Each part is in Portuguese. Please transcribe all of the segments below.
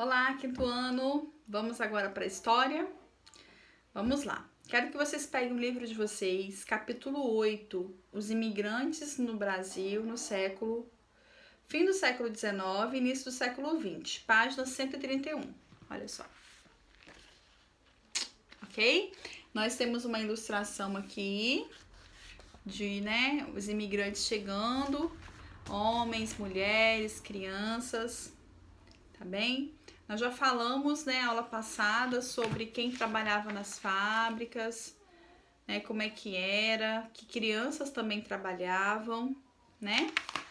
Olá, quinto ano! Vamos agora para a história? Vamos lá! Quero que vocês peguem o livro de vocês, capítulo 8, Os Imigrantes no Brasil no fim do século XIX, início do século XX, página 131. Olha só. Ok? Nós temos uma ilustração aqui de, os imigrantes chegando, homens, mulheres, crianças, tá bem? Nós já falamos, aula passada sobre quem trabalhava nas fábricas, como é que era, que crianças também trabalhavam,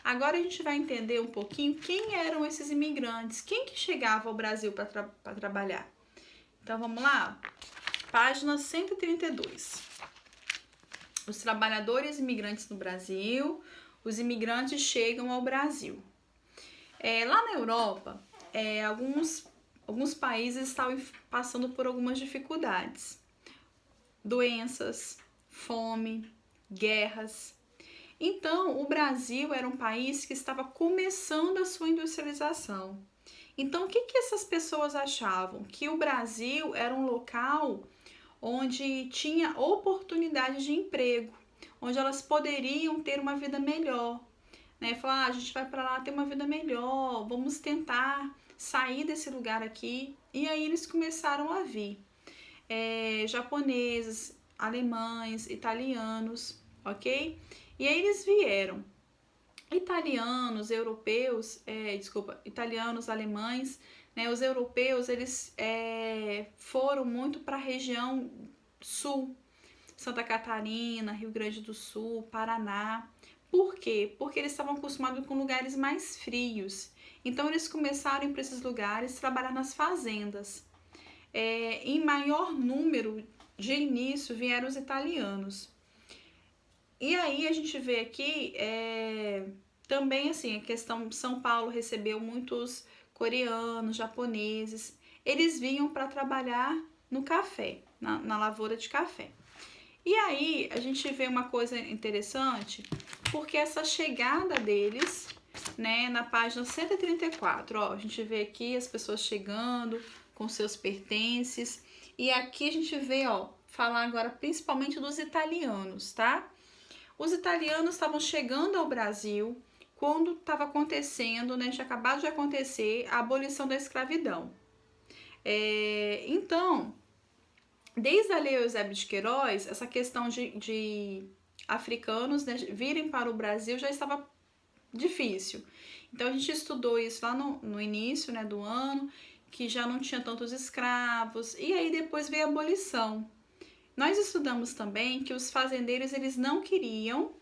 Agora a gente vai entender um pouquinho quem eram esses imigrantes, quem que chegava ao Brasil para trabalhar. Então vamos lá? Página 132. Os trabalhadores imigrantes no Brasil, os imigrantes chegam ao Brasil. Lá na Europa, alguns países estavam passando por algumas dificuldades. Doenças, fome, guerras. Então, o Brasil era um país que estava começando a sua industrialização. Então, o que essas pessoas achavam? Que o Brasil era um local onde tinha oportunidade de emprego, onde elas poderiam ter uma vida melhor. Falar, a gente vai para lá ter uma vida melhor, vamos tentar sair desse lugar aqui. E aí eles começaram a vir japoneses, alemães, italianos, ok? E aí eles vieram italianos, europeus, italianos, alemães, os europeus, eles foram muito para a região sul, Santa Catarina, Rio Grande do Sul, Paraná. Por quê? Porque eles estavam acostumados com lugares mais frios. Então, eles começaram para esses lugares trabalhar nas fazendas. Em maior número, de início, vieram os italianos. E aí, a gente vê aqui, também, assim, a questão de São Paulo recebeu muitos coreanos, japoneses. Eles vinham para trabalhar no café, na lavoura de café. E aí, a gente vê uma coisa interessante, porque essa chegada deles, na página 134, a gente vê aqui as pessoas chegando com seus pertences, e aqui a gente vê, falar agora principalmente dos italianos, tá? Os italianos estavam chegando ao Brasil quando estava acontecendo, tinha acabado de acontecer a abolição da escravidão. Então, desde a Lei Eusébio de Queiroz, essa questão de africanos virem para o Brasil já estava difícil. Então, a gente estudou isso lá no início do ano, que já não tinha tantos escravos, e aí depois veio a abolição. Nós estudamos também que os fazendeiros eles não queriam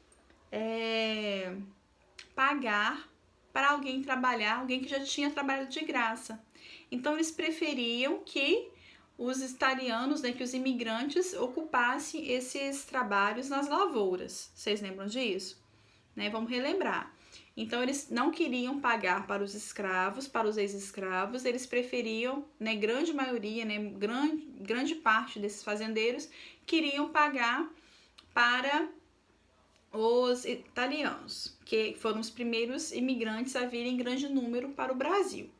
pagar para alguém trabalhar, alguém que já tinha trabalhado de graça. Então, eles preferiam que os italianos, que os imigrantes ocupassem esses trabalhos nas lavouras. Vocês lembram disso? Vamos relembrar. Então, eles não queriam pagar para os escravos, para os ex-escravos, eles preferiam, grande maioria, grande parte desses fazendeiros, queriam pagar para os italianos, que foram os primeiros imigrantes a virem em grande número para o Brasil,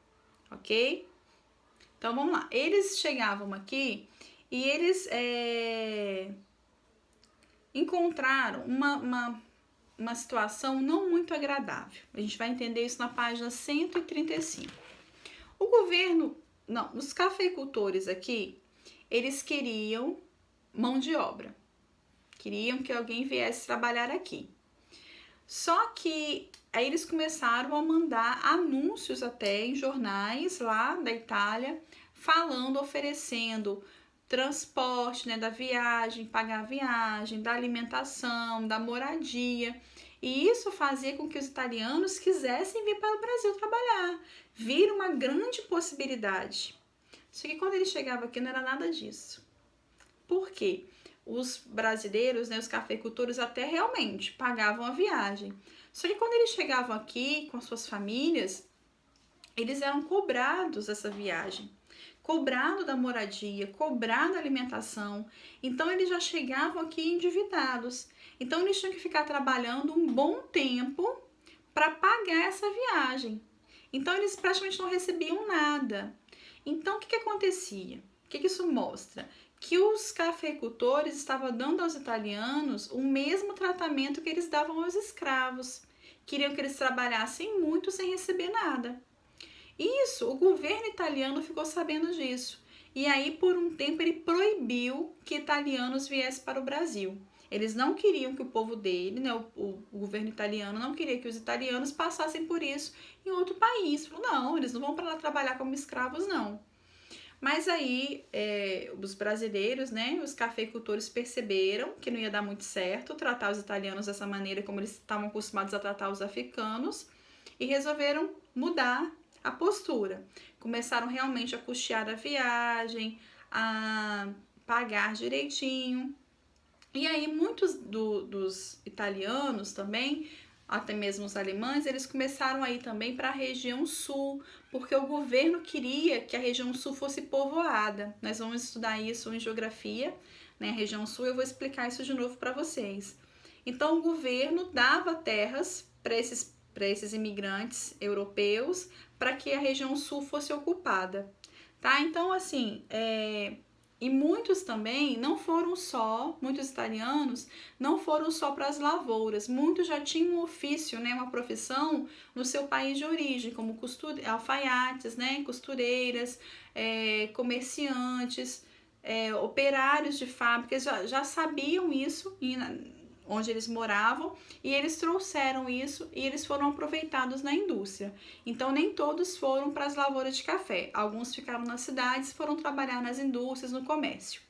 ok? Então, vamos lá. Eles chegavam aqui e eles encontraram uma situação não muito agradável. A gente vai entender isso na página 135. O governo, os cafeicultores aqui, eles queriam mão de obra. Queriam que alguém viesse trabalhar aqui. Só que aí eles começaram a mandar anúncios até em jornais lá da Itália, falando, oferecendo transporte, da viagem, pagar a viagem, da alimentação, da moradia. E isso fazia com que os italianos quisessem vir para o Brasil trabalhar. Vira uma grande possibilidade. Só que quando ele chegava aqui não era nada disso. Por quê? Os brasileiros, os cafeicultores até realmente pagavam a viagem. Só que quando eles chegavam aqui com suas famílias, eles eram cobrados essa viagem, cobrado da moradia, cobrado da alimentação. Então, eles já chegavam aqui endividados. Então, eles tinham que ficar trabalhando um bom tempo para pagar essa viagem. Então, eles praticamente não recebiam nada. Então, o que acontecia? O que isso mostra? Que os cafeicultores estavam dando aos italianos o mesmo tratamento que eles davam aos escravos. Queriam que eles trabalhassem muito sem receber nada. Isso, o governo italiano ficou sabendo disso. E aí, por um tempo, ele proibiu que italianos viessem para o Brasil. Eles não queriam que o povo dele, né, o governo italiano, não queria que os italianos passassem por isso em outro país. Falou, não, eles não vão para lá trabalhar como escravos, não. Mas aí, os brasileiros, né, os cafeicultores perceberam que não ia dar muito certo tratar os italianos dessa maneira como eles estavam acostumados a tratar os africanos e resolveram mudar a postura. Começaram realmente a custear a viagem, a pagar direitinho. E aí muitos dos italianos também, até mesmo os alemães, eles começaram a ir também para a região sul, porque o governo queria que a região sul fosse povoada. Nós vamos estudar isso em geografia, né? A região sul, eu vou explicar isso de novo para vocês. Então o governo dava terras para esses imigrantes europeus para que a região sul fosse ocupada, tá? Então, assim, e muitos também não foram só, muitos italianos não foram só para as lavouras, muitos já tinham um ofício, né, uma profissão no seu país de origem, como alfaiates, né, costureiras, comerciantes, operários de fábricas, já sabiam isso onde eles moravam, e eles trouxeram isso e eles foram aproveitados na indústria. Então nem todos foram para as lavouras de café, alguns ficaram nas cidades e foram trabalhar nas indústrias, no comércio,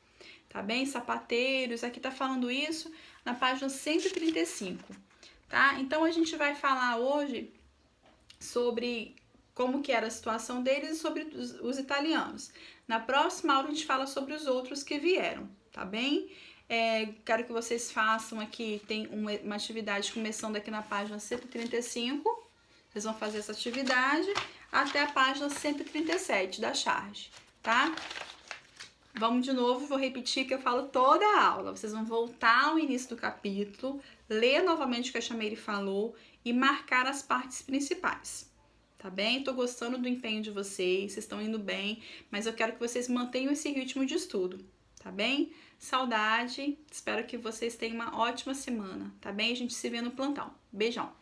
tá bem? Sapateiros, aqui tá falando isso na página 135, tá? Então a gente vai falar hoje sobre como que era a situação deles e sobre os italianos. Na próxima aula a gente fala sobre os outros que vieram, tá bem? Quero que vocês façam aqui, tem uma atividade começando aqui na página 135, vocês vão fazer essa atividade até a página 137 da charge, tá? Vamos de novo, vou repetir que eu falo toda a aula, vocês vão voltar ao início do capítulo, ler novamente o que a Chameire falou e marcar as partes principais, tá bem? Tô gostando do empenho de vocês estão indo bem, mas eu quero que vocês mantenham esse ritmo de estudo, tá bem? Saudade, espero que vocês tenham uma ótima semana, tá bem? A gente se vê no plantão. Beijão!